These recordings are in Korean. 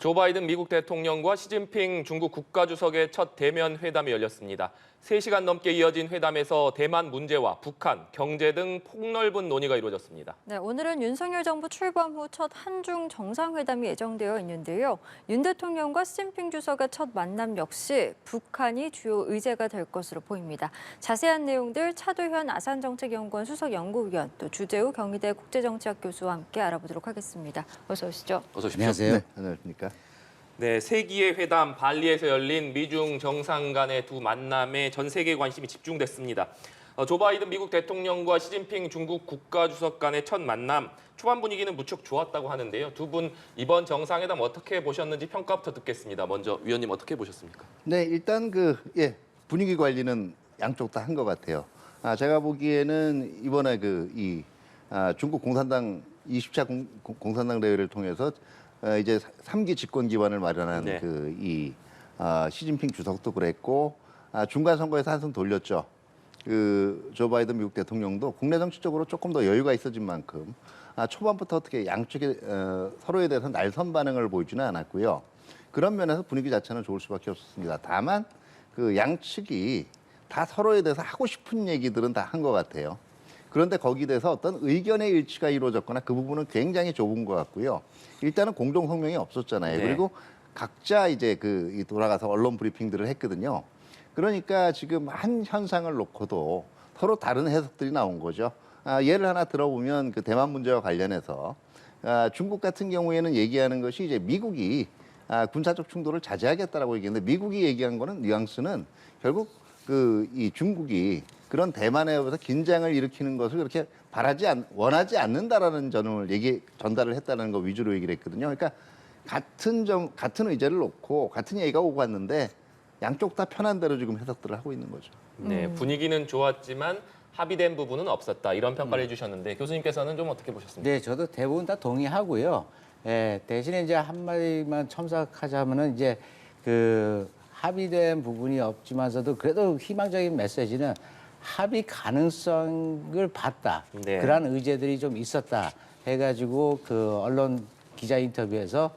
조 바이든 미국 대통령과 시진핑 중국 국가주석의 첫 대면 회담이 열렸습니다. 3시간 넘게 이어진 회담에서 대만 문제와 북한, 경제 등 폭넓은 논의가 이루어졌습니다. 네, 오늘은 윤석열 정부 출범 후 첫 한중 정상회담이 예정되어 있는데요. 윤 대통령과 시진핑 주석의 첫 만남 역시 북한이 주요 의제가 될 것으로 보입니다. 자세한 내용들 차도현 아산정책연구원 수석연구위원, 또 주재우 경희대 국제정치학 교수와 함께 알아보도록 하겠습니다. 어서 오시죠. 어서 오십시오. 안녕하세요. 네, 안녕하십니까. 네, 세기의 회담 발리에서 열린 미중 정상 간의 두 만남에 전 세계 관심이 집중됐습니다. 조 바이든 미국 대통령과 시진핑 중국 국가주석 간의 첫 만남, 초반 분위기는 무척 좋았다고 하는데요. 두 분 이번 정상회담 어떻게 보셨는지 평가부터 듣겠습니다. 먼저 위원님 어떻게 보셨습니까? 네, 일단 분위기 관리는 양쪽 다 한 것 같아요. 제가 보기에는 이번에 중국 공산당 20차 공산당 대회를 통해서 이제 3기 집권 기반을 마련한 네. 시진핑 주석도 그랬고 중간 선거에서 한승 돌렸죠. 조 바이든 미국 대통령도 국내 정치적으로 조금 더 여유가 있어진 만큼 초반부터 어떻게 양쪽에 서로에 대해서 날선 반응을 보이지는 않았고요. 그런 면에서 분위기 자체는 좋을 수밖에 없었습니다. 다만 양측이 다 서로에 대해서 하고 싶은 얘기들은 다 한 것 같아요. 그런데 거기에 대해서 어떤 의견의 일치가 이루어졌거나 그 부분은 굉장히 좁은 것 같고요. 일단은 공동 성명이 없었잖아요. 네. 그리고 각자 이제 돌아가서 언론 브리핑들을 했거든요. 그러니까 지금 한 현상을 놓고도 서로 다른 해석들이 나온 거죠. 예를 하나 들어보면 그 대만 문제와 관련해서 중국 같은 경우에는 얘기하는 것이 이제 미국이 군사적 충돌을 자제하겠다라고 얘기했는데 미국이 얘기한 거는 뉘앙스는 결국 이 중국이 그런 대만에 대해서 긴장을 일으키는 것을 그렇게 원하지 않는다라는 전달을 했다는 거 위주로 얘기를 했거든요. 그러니까 같은 의제를 놓고 같은 얘기가 오고 갔는데 양쪽 다 편한 대로 지금 해석들을 하고 있는 거죠. 네, 분위기는 좋았지만 합의된 부분은 없었다. 이런 평가를 해주셨는데 교수님께서는 좀 어떻게 보셨습니까? 네, 저도 대부분 다 동의하고요. 대신에 이제 한마디만 첨삭하자면은 이제 합의된 부분이 없지만서도 그래도 희망적인 메시지는 합의 가능성을 봤다. 네. 그런 의제들이 좀 있었다. 해가지고 언론 기자 인터뷰에서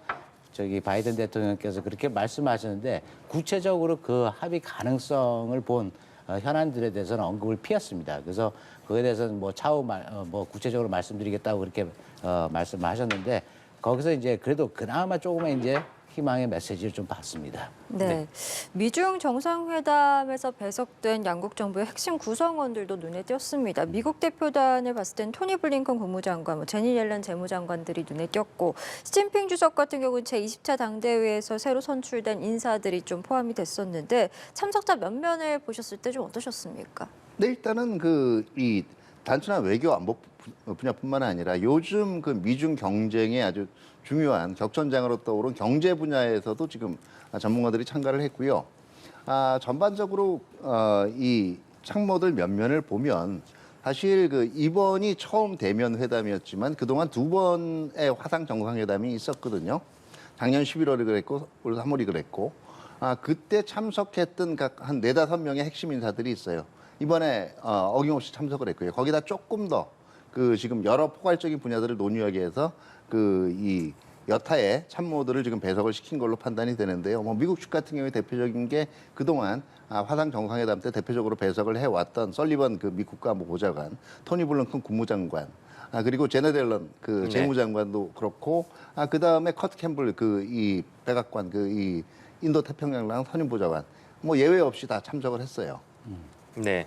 바이든 대통령께서 그렇게 말씀하셨는데 구체적으로 그 합의 가능성을 본 현안들에 대해서는 언급을 피했습니다. 그래서 그에 대해서는 차후 구체적으로 말씀드리겠다고 그렇게 말씀하셨는데 거기서 이제 그래도 그나마 조금의 이제 희망의 메시지를 좀 봤습니다. 네. 미중 정상회담에서 배석된 양국 정부의 핵심 구성원들도 눈에 띄었습니다. 미국 대표단을 봤을 땐 토니 블링컨 국무장관, 제니 옐런 재무장관들이 눈에 띄었고 시진핑 주석 같은 경우는 제20차 당대회에서 새로 선출된 인사들이 좀 포함이 됐었는데 참석자 면면을 보셨을 때 좀 어떠셨습니까? 네, 일단은 이 단순한 외교 안보 분야뿐만 아니라 요즘 미중 경쟁의 아주 중요한 격전장으로 떠오른 경제 분야에서도 지금 전문가들이 참가를 했고요. 전반적으로 이 참모들 면면을 보면 사실 이번이 처음 대면 회담이었지만 그동안 2번의 화상 정상회담이 있었거든요. 작년 11월에 그랬고 올 3월이 그랬고 그때 참석했던 각 한 4-5명의 핵심 인사들이 있어요. 이번에 어김없이 참석을 했고요. 거기다 조금 더 지금 여러 포괄적인 분야들을 논의하기 위해서 이 여타의 참모들을 지금 배석을 시킨 걸로 판단이 되는데요. 미국 측 같은 경우에 대표적인 게 그동안 화상 정상회담 때 대표적으로 배석을 해왔던 설리번 미 국가안보 보좌관, 토니 블링컨 국무장관, 그리고 제네 델런 재무장관도 그렇고, 그 다음에 커트 캠블 이 백악관 이 인도 태평양랑 선임보좌관 예외 없이 다 참석을 했어요. 네.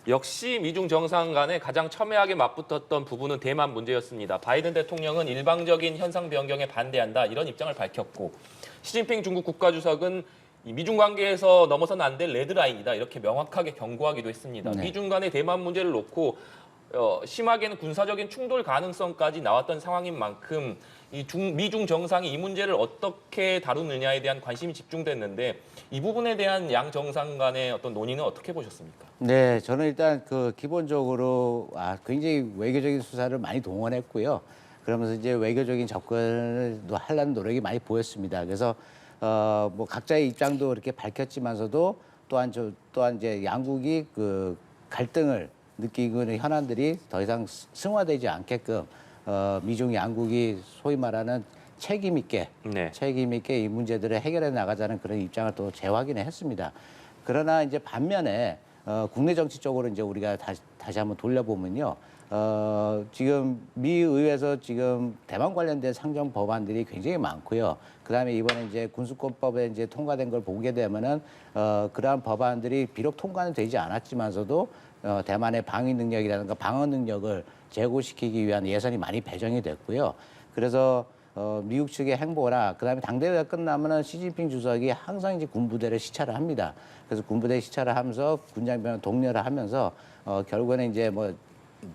역시 미중 정상 간에 가장 첨예하게 맞붙었던 부분은 대만 문제였습니다. 바이든 대통령은 일방적인 현상 변경에 반대한다 이런 입장을 밝혔고 시진핑 중국 국가주석은 이 미중 관계에서 넘어서는 안 될 레드라인이다 이렇게 명확하게 경고하기도 했습니다. 네. 미중 간의 대만 문제를 놓고 심하게는 군사적인 충돌 가능성까지 나왔던 상황인 만큼 미중 정상이 이 문제를 어떻게 다루느냐에 대한 관심이 집중됐는데 이 부분에 대한 양 정상 간의 어떤 논의는 어떻게 보셨습니까? 네, 저는 일단 기본적으로 굉장히 외교적인 수사를 많이 동원했고요. 그러면서 이제 외교적인 접근을 하려는 노력이 많이 보였습니다. 그래서 각자의 입장도 이렇게 밝혔지만서도 또한 이제 양국이 갈등을 느끼고 있는 현안들이 더 이상 승화되지 않게끔 미중 양국이 소위 말하는 책임 있게 네. 책임 있게 이 문제들을 해결해 나가자는 그런 입장을 또 재확인을 했습니다. 그러나 이제 반면에 국내 정치 쪽으로 이제 우리가 다시 한번 돌려보면요. 지금 미 의회에서 지금 대만 관련된 상정 법안들이 굉장히 많고요. 그다음에 이번에 이제 군수권법에 이제 통과된 걸 보게 되면은 그러한 법안들이 비록 통과는 되지 않았지만서도 대만의 방위 능력이라든가 방어 능력을 제고시키기 위한 예산이 많이 배정이 됐고요. 그래서 미국 측의 행보나 그다음에 당대회가 끝나면은 시진핑 주석이 항상 이제 군부대를 시찰을 합니다. 그래서 군부대 시찰을 하면서 군장병 독려를 하면서 결국에는 이제 뭐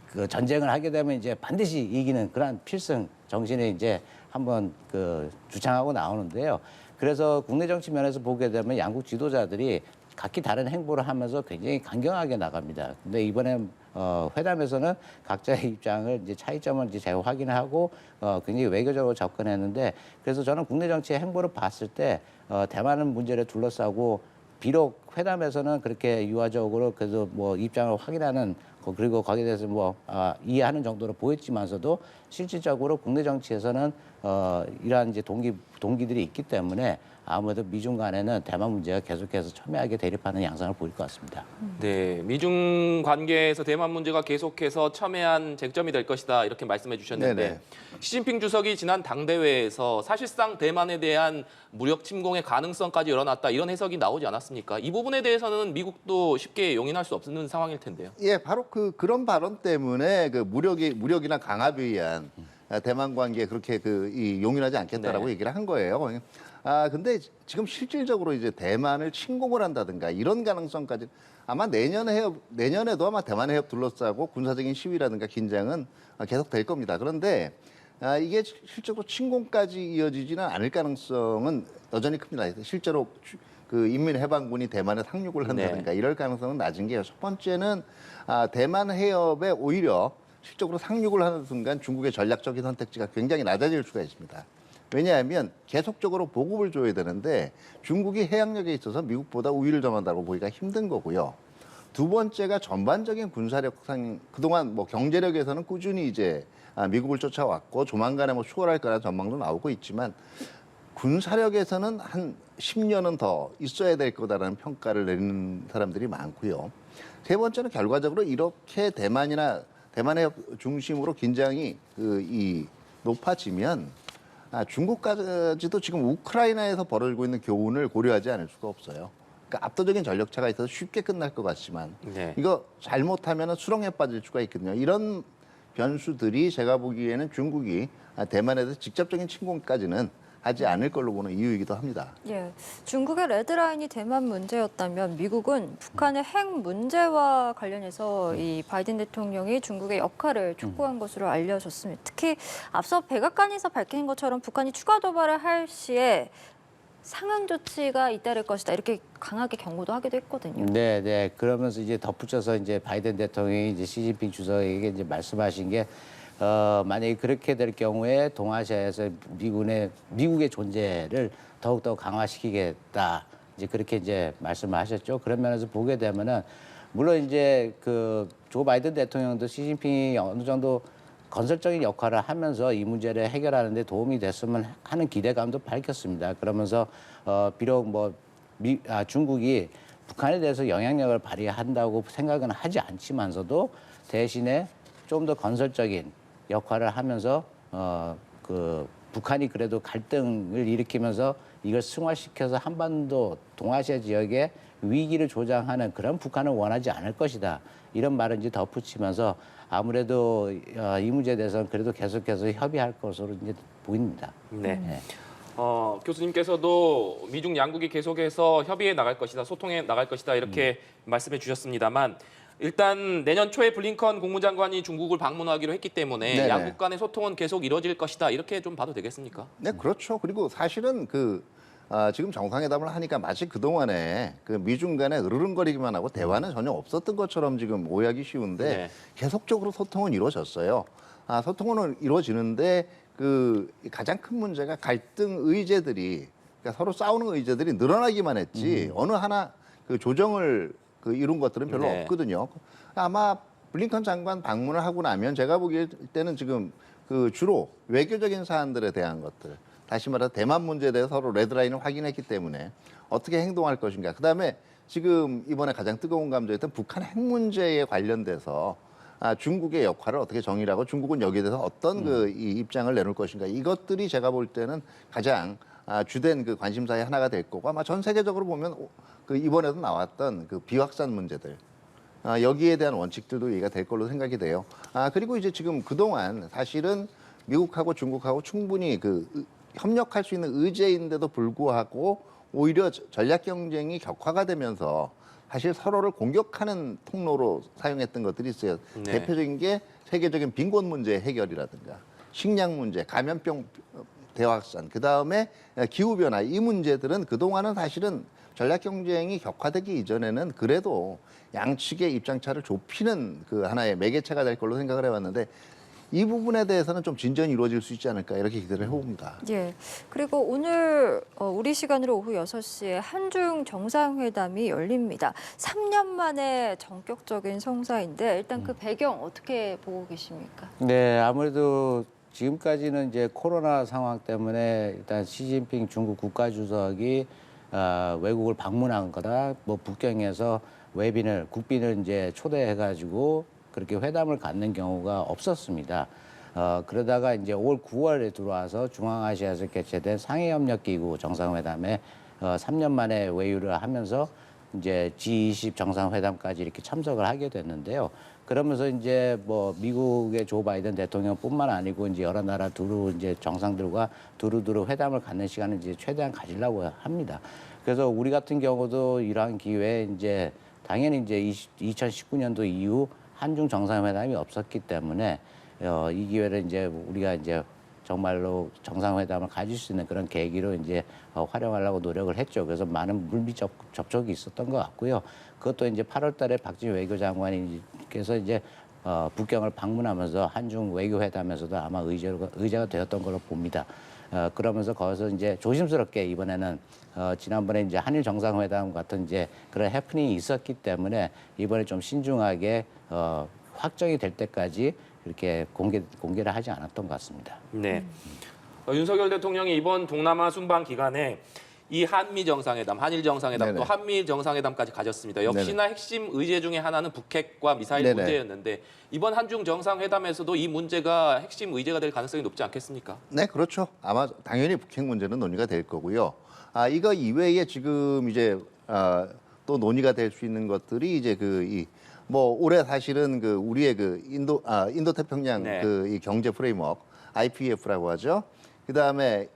그 전쟁을 하게 되면 이제 반드시 이기는 그런 필승 정신을 이제 한번 그 주창하고 나오는데요. 그래서 국내 정치 면에서 보게 되면 양국 지도자들이 각기 다른 행보를 하면서 굉장히 강경하게 나갑니다. 근데 이번에 회담에서는 각자의 입장을 이제 차이점을 이제 재확인을 하고 굉장히 외교적으로 접근했는데 그래서 저는 국내 정치의 행보를 봤을 때 대만 문제를 둘러싸고 비록 회담에서는 그렇게 유화적으로 그래도 뭐 입장을 확인하는 그리고 거기에 대해서 뭐 이해하는 정도로 보였지만서도 실질적으로 국내 정치에서는 이러한 이제 동기들이 있기 때문에 아무래도 미중 간에는 대만 문제가 계속해서 첨예하게 대립하는 양상을 보일 것 같습니다. 네, 미중 관계에서 대만 문제가 계속해서 첨예한 쟁점이 될 것이다 이렇게 말씀해 주셨는데 네네. 시진핑 주석이 지난 당대회에서 사실상 대만에 대한 무력 침공의 가능성까지 열어놨다 이런 해석이 나오지 않았습니까? 이 부분에 대해서는 미국도 쉽게 용인할 수 없는 상황일 텐데요. 예, 바로 그런 발언 때문에 그 무력이나 강압에 의한 대만 관계에 그렇게 용인하지 않겠다라고 네. 얘기를 한 거예요. 근데 지금 실질적으로 이제 대만을 침공을 한다든가 이런 가능성까지 아마 내년에도 아마 대만 해협 둘러싸고 군사적인 시위라든가 긴장은 계속 될 겁니다. 그런데 이게 실제로 침공까지 이어지지는 않을 가능성은 여전히 큽니다. 실제로 그 인민해방군이 대만에 상륙을 한다든가 이럴 가능성은 낮은 게요. 첫 번째는 대만 해협에 오히려 실적으로 상륙을 하는 순간 중국의 전략적인 선택지가 굉장히 낮아질 수가 있습니다. 왜냐하면 계속적으로 보급을 줘야 되는데 중국이 해양력에 있어서 미국보다 우위를 점한다고 보기가 힘든 거고요. 두 번째가 전반적인 군사력상 그동안 뭐 경제력에서는 꾸준히 이제 미국을 쫓아왔고 조만간에 뭐 추월할 거라는 전망도 나오고 있지만 군사력에서는 한 10년은 더 있어야 될 거다라는 평가를 내리는 사람들이 많고요. 세 번째는 결과적으로 이렇게 대만의 중심으로 긴장이 높아지면 중국까지도 지금 우크라이나에서 벌어지고 있는 교훈을 고려하지 않을 수가 없어요. 그러니까 압도적인 전력차가 있어서 쉽게 끝날 것 같지만 네. 이거 잘못하면 수렁에 빠질 수가 있거든요. 이런 변수들이 제가 보기에는 중국이 대만에 대해서 직접적인 침공까지는 하지 않을 걸로 보는 이유이기도 합니다. 예, 중국의 레드라인이 대만 문제였다면 미국은 북한의 핵 문제와 관련해서 이 바이든 대통령이 중국의 역할을 촉구한 것으로 알려졌습니다. 특히 앞서 백악관에서 밝힌 것처럼 북한이 추가 도발을 할 시에 상응 조치가 잇따를 것이다 이렇게 강하게 경고도 하기도 했거든요. 네. 그러면서 이제 덧붙여서 이제 바이든 대통령이 이제 시진핑 주석에게 이제 말씀하신 게 만약에 그렇게 될 경우에 동아시아에서 미국의 존재를 더욱더 강화시키겠다. 이제 그렇게 이제 말씀을 하셨죠. 그런 면에서 보게 되면은 물론 이제 그 조 바이든 대통령도 시진핑이 어느 정도 건설적인 역할을 하면서 이 문제를 해결하는 데 도움이 됐으면 하는 기대감도 밝혔습니다. 그러면서 비록 뭐 중국이 북한에 대해서 영향력을 발휘한다고 생각은 하지 않지만서도 대신에 좀 더 건설적인 역할을 하면서 그 북한이 그래도 갈등을 일으키면서 이걸 승화시켜서 한반도 동아시아 지역의 위기를 조장하는 그런 북한을 원하지 않을 것이다. 이런 말을 이제 덧붙이면서 아무래도 이 문제에 대해서는 그래도 계속해서 협의할 것으로 이제 보입니다. 네. 교수님께서도 미중 양국이 계속해서 협의해 나갈 것이다, 소통해 나갈 것이다 이렇게 말씀해 주셨습니다만 일단 내년 초에 블링컨 국무장관이 중국을 방문하기로 했기 때문에 네네. 양국 간의 소통은 계속 이뤄질 것이다 이렇게 좀 봐도 되겠습니까? 네, 그렇죠. 그리고 사실은 지금 정상회담을 하니까 마치 그동안에 그 미중 간에 으르렁거리기만 하고 대화는 전혀 없었던 것처럼 지금 오해하기 쉬운데 네. 계속적으로 소통은 이루어졌어요. 소통은 이루어지는데 그 가장 큰 문제가 갈등 의제들이 그러니까 서로 싸우는 의제들이 늘어나기만 했지 어느 하나 그 조정을 이룬 것들은 별로 네. 없거든요. 아마 블링컨 장관 방문을 하고 나면 제가 보기에 때는 지금 주로 외교적인 사안들에 대한 것들 다시 말해서 대만 문제에 대해서 서로 레드라인을 확인했기 때문에 어떻게 행동할 것인가. 그다음에 지금 이번에 가장 뜨거운 감정이었던 북한 핵 문제에 관련돼서 중국의 역할을 어떻게 정의를 하고 중국은 여기에 대해서 어떤 이 입장을 내놓을 것인가. 이것들이 제가 볼 때는 가장 주된 그 관심사의 하나가 될 거고 아마 전 세계적으로 보면 그 이번에도 나왔던 그 비확산 문제들 여기에 대한 원칙들도 얘기가 될 걸로 생각이 돼요. 그리고 이제 지금 그동안 사실은 미국하고 중국하고 충분히 협력할 수 있는 의제인데도 불구하고 오히려 전략 경쟁이 격화가 되면서 사실 서로를 공격하는 통로로 사용했던 것들이 있어요. 네. 대표적인 게 세계적인 빈곤 문제 해결이라든가 식량 문제, 감염병 대확산, 그다음에 기후변화 이 문제들은 그동안은 사실은 전략 경쟁이 격화되기 이전에는 그래도 양측의 입장차를 좁히는 그 하나의 매개체가 될 걸로 생각을 해왔는데 이 부분에 대해서는 좀 진전이 이루어질 수 있지 않을까 이렇게 기대를 해봅니다. 예. 그리고 오늘 우리 시간으로 오후 6시에 한중 정상회담이 열립니다. 3년 만에 전격적인 성사인데 일단 그 배경 어떻게 보고 계십니까? 네, 아무래도 지금까지는 이제 코로나 상황 때문에 일단 시진핑 중국 국가주석이 외국을 방문한 거다, 뭐 북경에서 국빈을 이제 초대해가지고 그렇게 회담을 갖는 경우가 없었습니다. 그러다가 이제 올 9월에 들어와서 중앙아시아에서 개최된 상해협력기구 정상회담에 3년 만에 외유를 하면서 이제 G20 정상회담까지 이렇게 참석을 하게 됐는데요. 그러면서 이제 뭐 미국의 조 바이든 대통령뿐만 아니고 이제 여러 나라 이제 정상들과 두루두루 회담을 갖는 시간을 이제 최대한 가지려고 합니다. 그래서 우리 같은 경우도 이러한 기회에 이제 당연히 이제 2019년도 이후 한중 정상회담이 없었기 때문에 이 기회를 이제 우리가 이제 정말로 정상회담을 가질 수 있는 그런 계기로 이제 활용하려고 노력을 했죠. 그래서 많은 물밑 접촉이 있었던 것 같고요. 그것도 이제 8월달에 박진희 외교장관님께서 이제 북경을 방문하면서 한중 외교회담에서도 아마 의제가 되었던 걸로 봅니다. 그러면서 거기서 이제 조심스럽게 이번에는 지난번에 이제 한일 정상회담 같은 이제 그런 해프닝이 있었기 때문에 이번에 좀 신중하게 확정이 될 때까지 이렇게 공개를 하지 않았던 것 같습니다. 네. 윤석열 대통령이 이번 동남아 순방 기간에 이 한미 정상회담, 한일 정상회담, 네네. 또 한미 정상회담까지 가졌습니다. 역시나 핵심 의제 중에 하나는 북핵과 미사일 네네. 문제였는데 이번 한중 정상회담에서도 이 문제가 핵심 의제가 될 가능성이 높지 않겠습니까? 네, 그렇죠. 아마 당연히 북핵 문제는 논의가 될 거고요. 이거 이외에 지금 이제 또 논의가 될 수 있는 것들이 이제 뭐 올해 사실은 우리의 인도 태평양 네. 이 경제 프레임워크 IPEF라고 하죠. 그다음에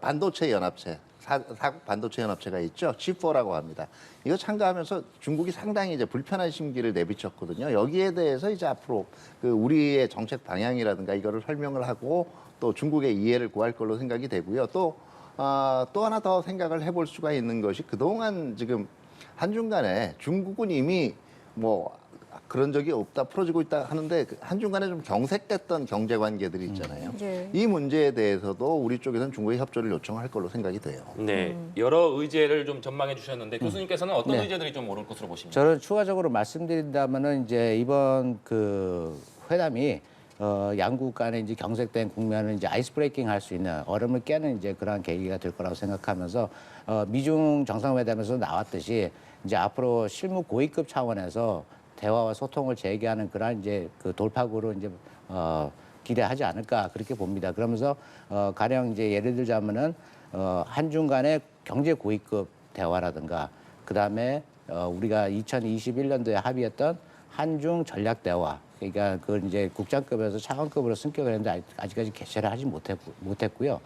반도체 연합체 사국 반도체 연합체가 있죠. G4라고 합니다. 이거 참가하면서 중국이 상당히 이제 불편한 심기를 내비쳤거든요. 여기에 대해서 이제 앞으로 우리의 정책 방향이라든가 이거를 설명을 하고 또 중국의 이해를 구할 걸로 생각이 되고요. 또 하나 더 생각을 해볼 수가 있는 것이 그동안 지금 한중 간에 중국은 이미 뭐 그런 적이 없다 풀어지고 있다 하는데 한중 간에 좀 경색됐던 경제 관계들이 있잖아요. 예. 이 문제에 대해서도 우리 쪽에서는 중국의 협조를 요청할 걸로 생각이 돼요. 네. 여러 의제를 좀 전망해 주셨는데 교수님께서는 어떤 네. 의제들이 좀 오를 것으로 보십니까? 저는 추가적으로 말씀드린다면은 이제 이번 회담이 양국 간에 이제 경색된 국면을 이제 아이스 브레이킹 할 수 있는 얼음을 깨는 이제 그러한 계기가 될 거라고 생각하면서 미중 정상회담에서 나왔듯이 이제 앞으로 실무 고위급 차원에서 대화와 소통을 재개하는 그런 이제 돌파구로 이제 기대하지 않을까 그렇게 봅니다. 그러면서 가령 이제 예를 들자면은 한중 간의 경제 고위급 대화라든가 그다음에 우리가 2021년도에 합의했던 한중 전략 대화 그러니까 그걸 이제 국장급에서 차관급으로 승격을 했는데 아직까지 개최를 하지 못했고요.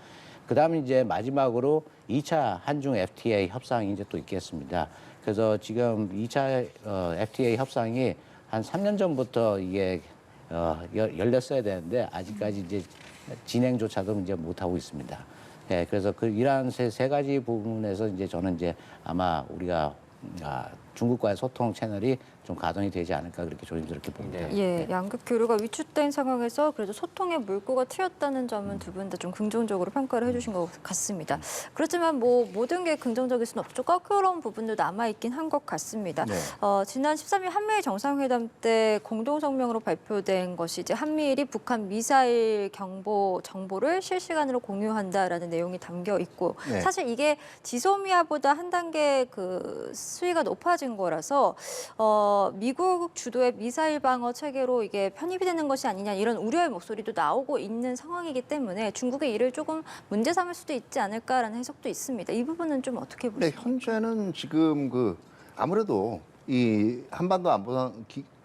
그다음에 이제 마지막으로 2차 한중 FTA 협상이 이제 또 있겠습니다. 그래서 지금 2차 FTA 협상이 한 3년 전부터 이게 열렸어야 되는데 아직까지 이제 진행조차도 이제 못 하고 있습니다. 예, 그래서 이러한 세 가지 부분에서 이제 저는 이제 아마 우리가 중국과의 소통 채널이 좀 가동이 되지 않을까 그렇게 조심스럽게 봅니다. 네. 예, 양극 교류가 위축된 상황에서 그래도 소통의 물꼬가 트였다는 점은 두 분 다 좀 긍정적으로 평가를 해주신 것 같습니다. 그렇지만 뭐 모든 게 긍정적일 수는 없죠. 꺾여온 부분도 남아있긴 한 것 같습니다. 네. 지난 13일 한미일 정상회담 때 공동 성명으로 발표된 것이 이제 한미일이 북한 미사일 경보 정보를 실시간으로 공유한다라는 내용이 담겨 있고 네. 사실 이게 지소미아보다 한 단계 그 수위가 높아진 거라서 미국 주도의 미사일 방어 체계로 이게 편입이 되는 것이 아니냐 이런 우려의 목소리도 나오고 있는 상황이기 때문에 중국의 이를 조금 문제 삼을 수도 있지 않을까라는 해석도 있습니다. 이 부분은 좀 어떻게 네, 보세요? 현재는 지금 아무래도 이 한반도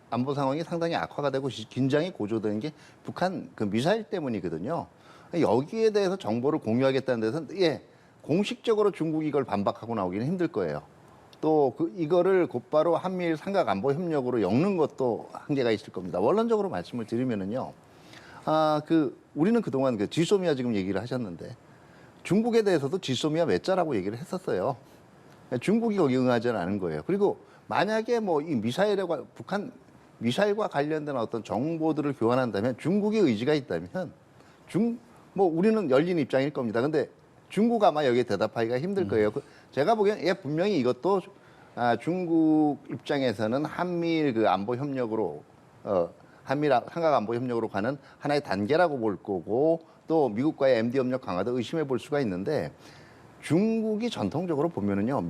안보 상황이 상당히 악화가 되고 긴장이 고조되는 게 북한 그 미사일 때문이거든요. 여기에 대해서 정보를 공유하겠다는 데서는 공식적으로 중국이 이걸 반박하고 나오기는 힘들 거예요. 또 이거를 곧바로 한미일 삼각안보 협력으로 엮는 것도 한계가 있을 겁니다. 원론적으로 말씀을 드리면은요. 우리는 그동안 지소미아 지금 얘기를 하셨는데 중국에 대해서도 지소미아 몇 자라고 얘기를 했었어요. 중국이 거기 응하지는 않은 거예요. 그리고 만약에 뭐 이 북한 미사일과 관련된 어떤 정보들을 교환한다면 중국의 의지가 있다면 우리는 열린 입장일 겁니다. 근데 중국 아마 여기에 대답하기가 힘들 거예요. 제가 보기엔 분명히 이것도 중국 입장에서는 한미일 안보 협력으로 한미일 삼각 안보 협력으로 가는 하나의 단계라고 볼 거고 또 미국과의 MD 협력 강화도 의심해 볼 수가 있는데 중국이 전통적으로 보면은요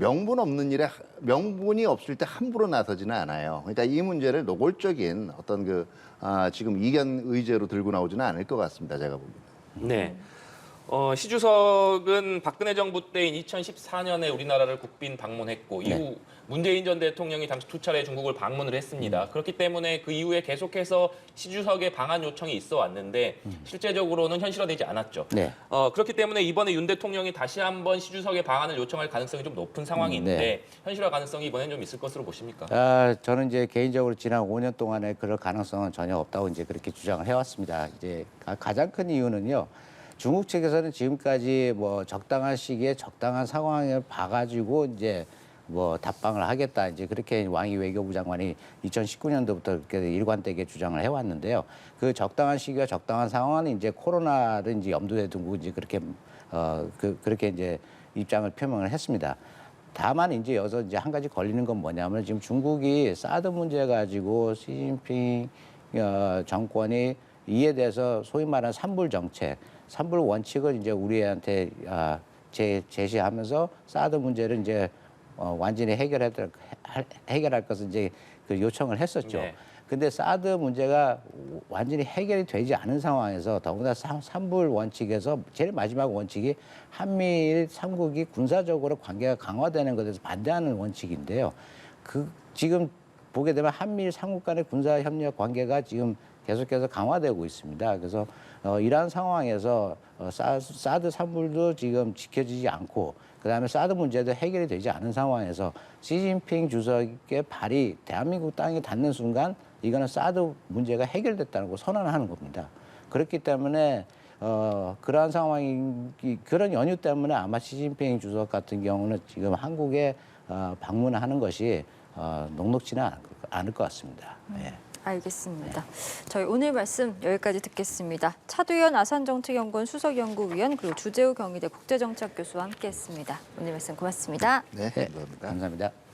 명분이 없을 때 함부로 나서지는 않아요. 그러니까 이 문제를 노골적인 어떤 지금 이견 의제로 들고 나오지는 않을 것 같습니다. 제가 보기에는. 네. 시 주석은 박근혜 정부 때인 2014년에 우리나라를 국빈 방문했고 이후 문재인 전 대통령이 당시 2차례 중국을 방문을 했습니다. 그렇기 때문에 그 이후에 계속해서 시 주석의 방한 요청이 있어 왔는데 실제적으로는 현실화되지 않았죠. 네. 그렇기 때문에 이번에 윤 대통령이 다시 한번 시 주석의 방한을 요청할 가능성이 좀 높은 상황인데 현실화 가능성이 이번엔 좀 있을 것으로 보십니까? 저는 이제 개인적으로 지난 5년 동안에 그럴 가능성은 전혀 없다고 이제 그렇게 주장을 해왔습니다. 이제 가장 큰 이유는요. 중국 측에서는 지금까지 뭐 적당한 시기에 적당한 상황을 봐가지고 이제 뭐 답방을 하겠다 이제 그렇게 왕이 외교부 장관이 2019년도부터 그렇게 일관되게 주장을 해왔는데요. 그 적당한 시기와 적당한 상황은 이제 코로나를 이제 염두에 두고 이제 그렇게 그렇게 이제 입장을 표명을 했습니다. 다만 이제 여기서 이제 한 가지 걸리는 건 뭐냐면 지금 중국이 사드 문제 가지고 시진핑 정권이 이에 대해서 소위 말하는 삼불 정책, 삼불 원칙을 이제 우리한테 제시하면서 사드 문제를 이제 완전히 해결할 것을 이제 그 요청을 했었죠. 네. 근데 사드 문제가 완전히 해결이 되지 않은 상황에서 더군다나 삼불 원칙에서 제일 마지막 원칙이 한미일 삼국이 군사적으로 관계가 강화되는 것에 대해서 반대하는 원칙인데요. 지금 보게 되면 한미일 삼국 간의 군사 협력 관계가 지금 계속해서 강화되고 있습니다. 그래서 이러한 상황에서 사드 삼불도 지금 지켜지지 않고 그다음에 사드 문제도 해결이 되지 않은 상황에서 시진핑 주석의 발이 대한민국 땅에 닿는 순간 이거는 사드 문제가 해결됐다는 거 선언하는 겁니다. 그렇기 때문에 그러한 그런 연유 때문에 아마 시진핑 주석 같은 경우는 지금 한국에 방문하는 것이 녹록지는 않을 것 같습니다. 예. 알겠습니다. 저희 오늘 말씀 여기까지 듣겠습니다. 차두현 아산정책연구원 수석연구위원 그리고 주재우 경희대 국제정치학 교수와 함께했습니다. 오늘 말씀 고맙습니다. 네, 감사합니다. 감사합니다.